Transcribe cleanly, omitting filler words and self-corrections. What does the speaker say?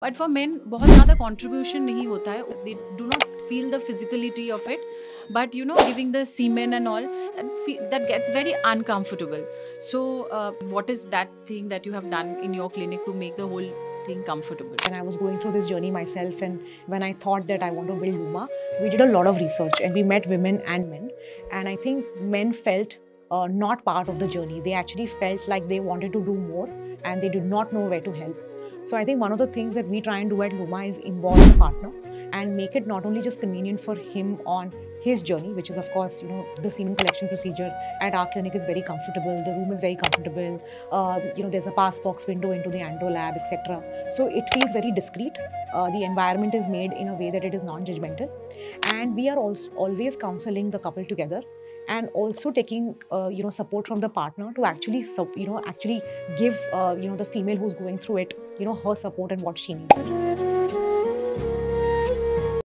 But for main बहुत ज़्यादा contribution नहीं होता है. They do not feel the physicality of it, but giving the semen and all, that gets very uncomfortable. So what is that thing that you have done in your clinic to make the whole thing comfortable? When I was going through this journey myself, and when I thought that I want to build Luma, we did a lot of research and we met women and men. And I think men felt not part of the journey. They actually felt like they wanted to do more and they did not know where to help. So I think one of the things that we try and do at Luma is involve the partner and make it not only just convenient for him on his journey, which is of course, the semen collection procedure at our clinic is very comfortable. The room is very comfortable. There's a pass box window into the andro lab, etc. So it feels very discreet. The environment is made in a way that it is non-judgmental, and we are also always counseling the couple together and also taking support from the partner to actually actually give the female who's going through it her support and what she needs.